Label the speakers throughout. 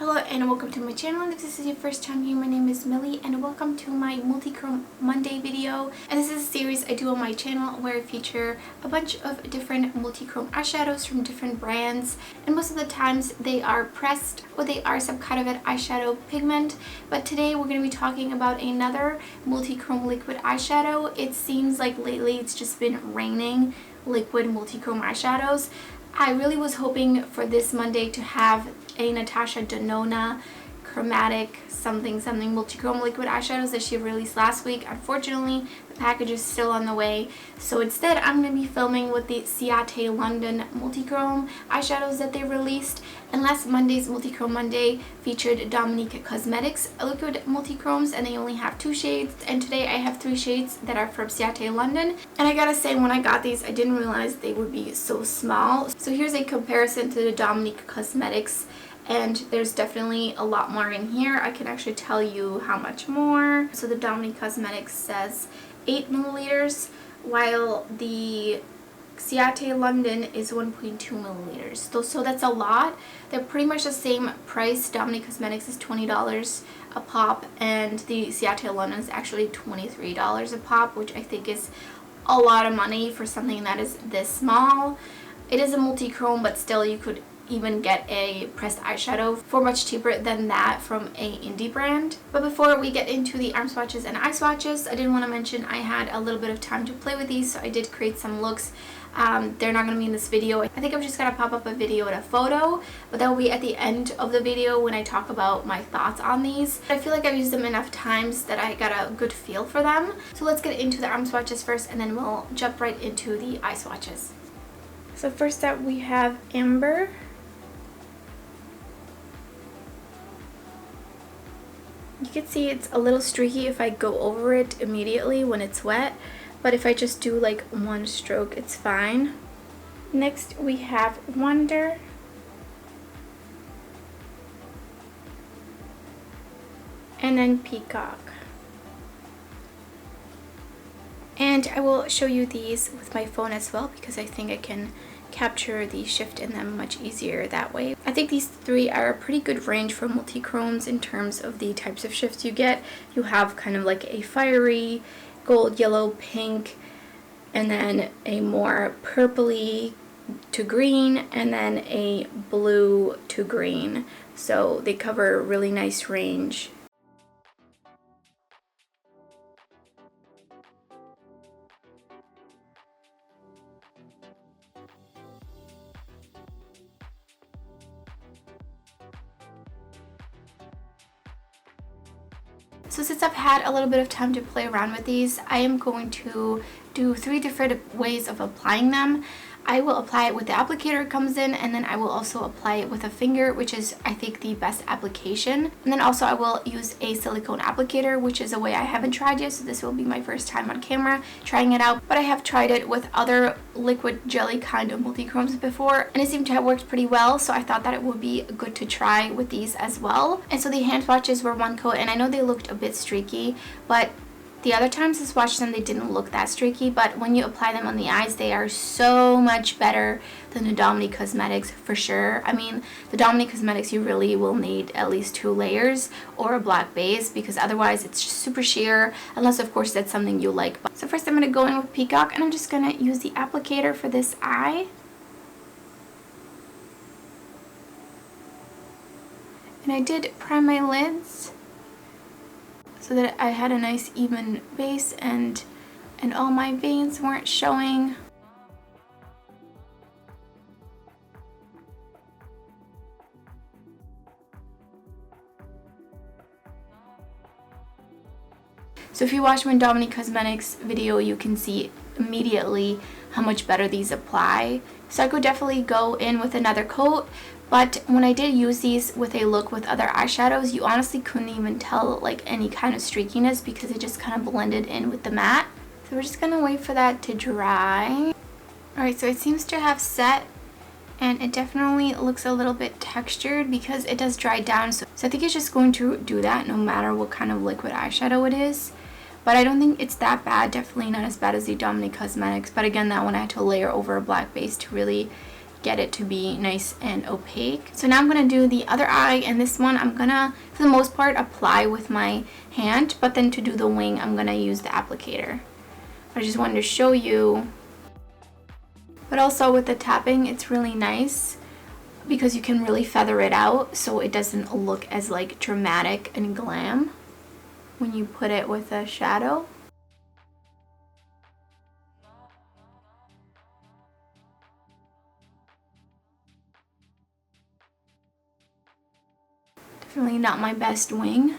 Speaker 1: Hello and welcome to my channel. If this is your first time here, my name is Millie and welcome to my Multichrome Monday video. And this is a series I do on my channel where I feature a bunch of different multichrome eyeshadows from different brands, and most of the times they are pressed or they are some kind of an eyeshadow pigment. But today we're going to be talking about another multichrome liquid eyeshadow. It seems like lately it's just been raining liquid multichrome eyeshadows. I really was hoping for this Monday to have a Natasha Denona chromatic something multichrome liquid eyeshadows that she released last week. Unfortunately, the package is still on the way, so instead I'm going to be filming with the Ciate London multichrome eyeshadows that they released. And last Monday's Multichrome Monday featured Dominique Cosmetics liquid multichromes, and they only have 2 shades, and today I have 3 shades that are from Ciate London. And I gotta say, when I got these I didn't realize they would be so small. So here's a comparison to the Dominique Cosmetics, and there's definitely a lot more in here. I can actually tell you how much more. So the Dominique Cosmetics says 8 milliliters, while the Ciate London is 1.2 milliliters. So that's a lot. They're pretty much the same price. Dominique Cosmetics is $20 a pop, and the Ciate London is actually $23 a pop, which I think is a lot of money for something that is this small. It is a multi-chrome, but still you could even get a pressed eyeshadow for much cheaper than that from a indie brand. But before we get into the arm swatches and eye swatches, I did want to mention I had a little bit of time to play with these, so I did create some looks. They're not going to be in this video. I think I'm just going to pop up a video and a photo, but that will be at the end of the video when I talk about my thoughts on these. I feel like I've used them enough times that I got a good feel for them. So let's get into the arm swatches first, and then we'll jump right into the eye swatches. So first up we have Amber. You can see it's a little streaky if I go over it immediately when it's wet, but if I just do like one stroke, it's fine. Next we have Wonder. And then Peacock. And I will show you these with my phone as well, because I think I can capture the shift in them much easier that way. I think these 3 are a pretty good range for multi-chromes in terms of the types of shifts you get. You have kind of like a fiery gold, yellow, pink, and then a more purpley to green, and then a blue to green. So they cover a really nice range. So since I've had a little bit of time to play around with these, I am going to do 3 different ways of applying them. I will apply it with the applicator it comes in, and then I will also apply it with a finger, which is I think the best application. And then also I will use a silicone applicator, which is a way I haven't tried yet, so this will be my first time on camera trying it out. But I have tried it with other liquid jelly kind of multi-chromes before, and it seemed to have worked pretty well, so I thought that it would be good to try with these as well. And so the hand swatches were 1 coat, and I know they looked a bit streaky, but the other times I swatched them, they didn't look that streaky, but when you apply them on the eyes, they are so much better than the Dominique Cosmetics for sure. I mean, the Dominique Cosmetics, you really will need at least 2 layers or a black base, because otherwise it's just super sheer, unless of course that's something you like. So first I'm going to go in with Peacock, and I'm just going to use the applicator for this eye. And I did prime my lids so that I had a nice even base and all my veins weren't showing. So if you watch my Dominique Cosmetics video, you can see immediately how much better these apply. So I could definitely go in with another coat, but when I did use these with a look with other eyeshadows, you honestly couldn't even tell like any kind of streakiness, because it just kind of blended in with the matte. So we're just gonna wait for that to dry. Alright, so it seems to have set, and it definitely looks a little bit textured because it does dry down. So I think it's just going to do that no matter what kind of liquid eyeshadow it is. But I don't think it's that bad, definitely not as bad as the Dominique Cosmetics. But again, that one I had to layer over a black base to really get it to be nice and opaque. So now I'm gonna do the other eye, and this one I'm gonna, for the most part, apply with my hand, but then to do the wing I'm gonna use the applicator. I just wanted to show you. But also with the tapping, it's really nice because you can really feather it out so it doesn't look as like dramatic and glam when you put it with a shadow. Definitely not my best wing.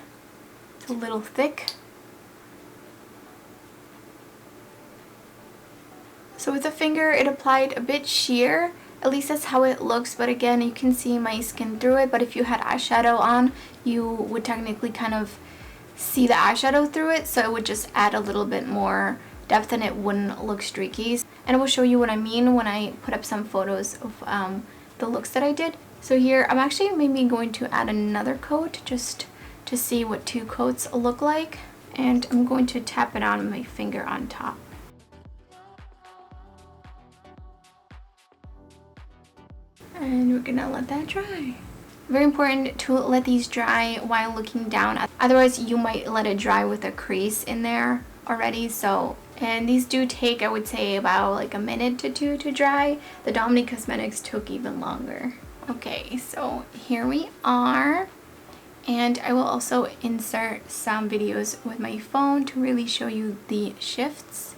Speaker 1: It's a little thick. So with the finger, it applied a bit sheer. At least that's how it looks, but again, you can see my skin through it. But if you had eyeshadow on, you would technically kind of see the eyeshadow through it, so it would just add a little bit more depth and it wouldn't look streaky. And I will show you what I mean when I put up some photos of the looks that I did. So here, I'm actually maybe going to add another coat just to see what 2 coats look like. And I'm going to tap it on my finger on top. And we're gonna let that dry. Very important to let these dry while looking down. Otherwise, you might let it dry with a crease in there already. So, and these do take, I would say, about like a minute to 2 to dry. The Dominique Cosmetics took even longer. Okay, so here we are. And I will also insert some videos with my phone to really show you the shifts.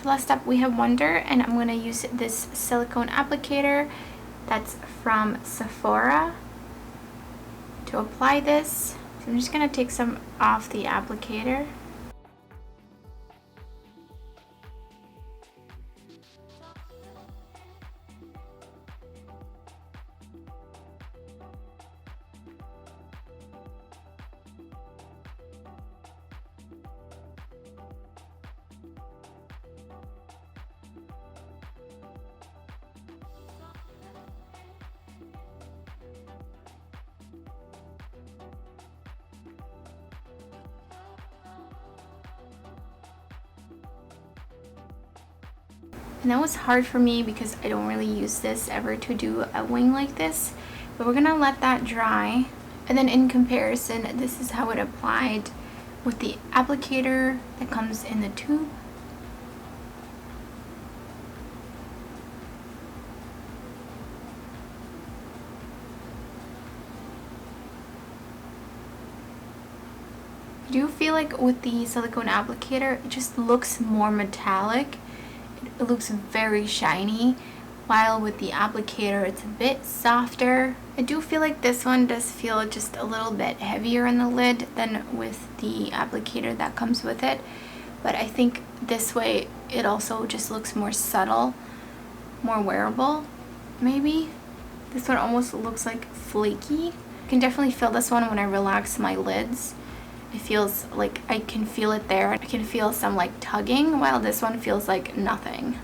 Speaker 1: Last up we have Wonder, and I'm going to use this silicone applicator that's from Sephora to apply this. So I'm just going to take some off the applicator. And that was hard for me because I don't really use this ever to do a wing like this. But we're gonna let that dry. And then in comparison, this is how it applied with the applicator that comes in the tube. I do feel like with the silicone applicator, it just looks more metallic. It looks very shiny, while with the applicator it's a bit softer. I do feel like this one does feel just a little bit heavier in the lid than with the applicator that comes with it, but I think this way it also just looks more subtle, more wearable maybe. This one almost looks like flaky. I can definitely feel this one when I relax my lids. It feels like I can feel it there. I can feel some like tugging, while this one feels like nothing.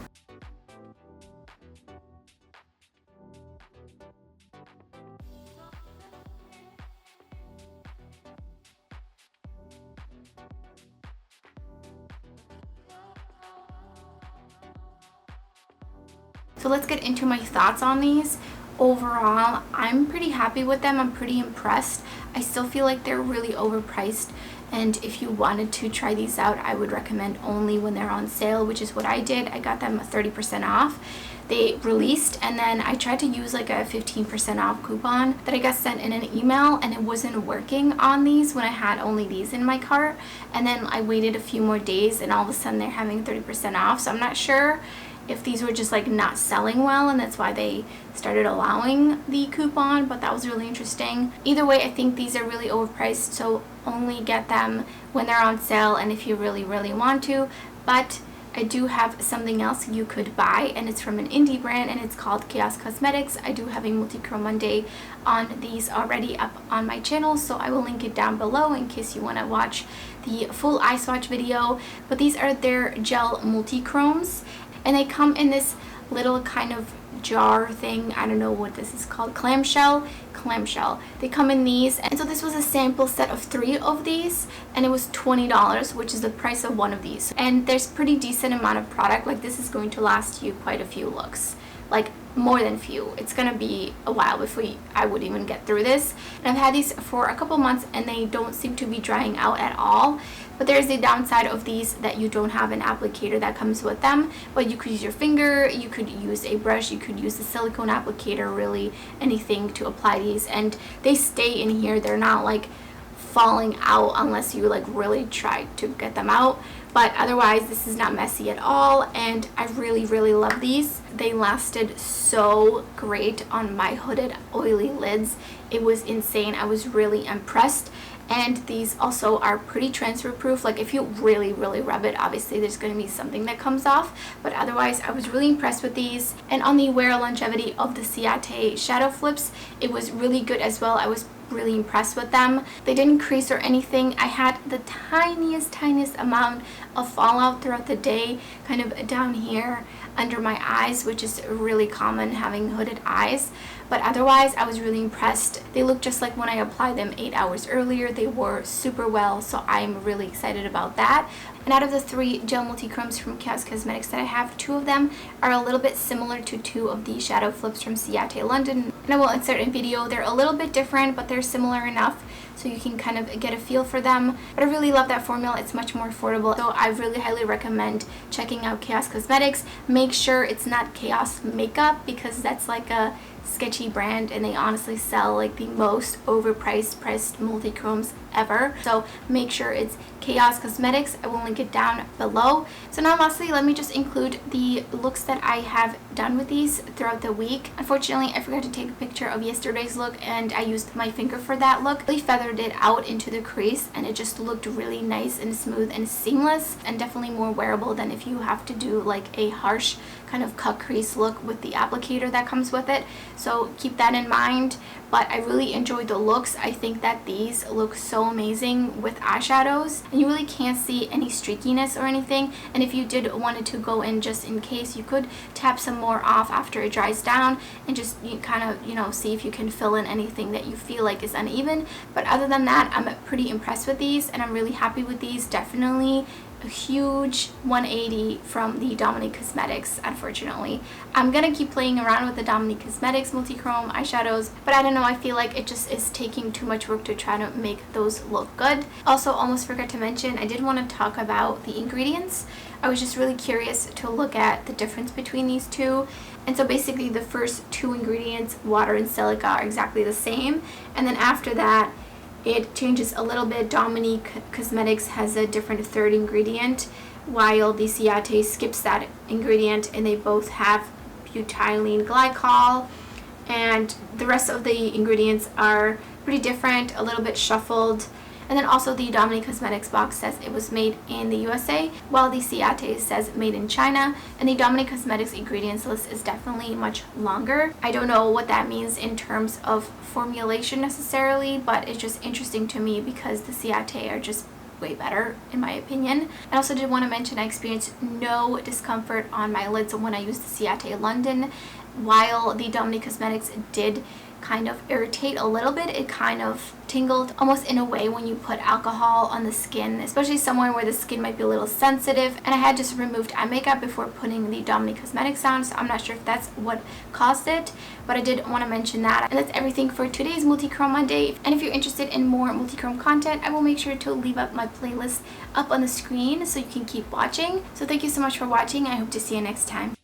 Speaker 1: So let's get into my thoughts on these. Overall, I'm pretty happy with them. I'm pretty impressed. I still feel like they're really overpriced, and if you wanted to try these out, I would recommend only when they're on sale, which is what I did. I got them 30% off. They released, and then I tried to use like a 15% off coupon that I got sent in an email, and it wasn't working on these when I had only these in my cart. And then I waited a few more days, and all of a sudden they're having 30% off. So I'm not sure if these were just like not selling well and that's why they started allowing the coupon, but that was really interesting. Either way, I think these are really overpriced, so only get them when they're on sale and if you really want to. But I do have something else you could buy, and it's from an indie brand, and it's called Chaos Cosmetics. I do have a Multichrome Monday on these already up on my channel, so I will link it down below in case you want to watch the full eye swatch video. But these are their gel multichromes, and they come in this little kind of jar thing. I don't know what this is called. Clamshell. They come in these, and so this was a sample set of 3 of these, and it was $20, which is the price of one of these. And there's pretty decent amount of product. Like, this is going to last you quite a few looks, like more than few. It's gonna be a while before I would even get through this. And I've had these for a couple months and they don't seem to be drying out at all. But there's the downside of these, that you don't have an applicator that comes with them. But you could use your finger, you could use a brush, you could use the silicone applicator, really anything to apply these. And they stay in here. They're not like falling out unless you like really try to get them out. But otherwise, this is not messy at all, and I really love these. They lasted so great on my hooded oily lids. It was insane. I was really impressed. And these also are pretty transfer proof. Like, if you really rub it, obviously there's going to be something that comes off, but otherwise I was really impressed with these. And on the wear longevity of the Ciate shadow flips, it was really good as well. I was really impressed with them. They didn't crease or anything. I had the tiniest amount of fallout throughout the day, kind of down here under my eyes, which is really common having hooded eyes. But otherwise, I was really impressed. They look just like when I applied them 8 hours earlier. They wore super well, so I'm really excited about that. And out of the 3 gel multi-chromes from Chaos Cosmetics that I have, 2 of them are a little bit similar to 2 of the shadow flips from Ciate London. And I will insert a video. They're a little bit different, but they're similar enough so you can kind of get a feel for them. But I really love that formula. It's much more affordable, so I really highly recommend checking out Chaos Cosmetics. Make sure it's not Chaos Makeup, because that's like a sketchy brand and they honestly sell like the most priced multi-chromes ever. So make sure it's Chaos Cosmetics. I will link it down below. So now lastly, let me just include the looks that I have done with these throughout the week. Unfortunately, I forgot to take a picture of yesterday's look and I used my finger for that look. I really feathered it out into the crease and it just looked really nice and smooth and seamless, and definitely more wearable than if you have to do like a harsh kind of cut crease look with the applicator that comes with it. So keep that in mind. But I really enjoyed the looks. I think that these look so amazing with eyeshadows, and you really can't see any streakiness or anything. And if you did wanted to go in just in case, you could tap some more off after it dries down and just kind of, you know, see if you can fill in anything that you feel like is uneven. But other than that, I'm pretty impressed with these and I'm really happy with these. Definitely a huge 180 from the Dominique Cosmetics. Unfortunately, I'm gonna keep playing around with the Dominique Cosmetics multi-chrome eyeshadows, but I don't know, I feel like it just is taking too much work to try to make those look good. Also, almost forgot to mention, I did want to talk about the ingredients. I was just really curious to look at the difference between these two. And so basically the first 2 ingredients, water and silica, are exactly the same, and then after that it changes a little bit. Dominique Cosmetics has a different 3rd ingredient, while the Ciate skips that ingredient, and they both have butylene glycol, and the rest of the ingredients are pretty different, a little bit shuffled. And then also the Dominique Cosmetics box says it was made in the USA, while the Ciate says made in China, and the Dominique Cosmetics ingredients list is definitely much longer. I don't know what that means in terms of formulation necessarily, but it's just interesting to me because the Ciate are just way better in my opinion. I also did want to mention I experienced no discomfort on my lids when I used the Ciate London, while the Dominique Cosmetics did kind of irritate a little bit. It kind of tingled almost in a way when you put alcohol on the skin, especially somewhere where the skin might be a little sensitive. And I had just removed eye makeup before putting the Dominique Cosmetics on, so I'm not sure if that's what caused it, but I did want to mention that. And that's everything for today's Multichrome Monday. And if you're interested in more multichrome content, I will make sure to leave up my playlist up on the screen so you can keep watching. So thank you so much for watching. I hope to see you next time.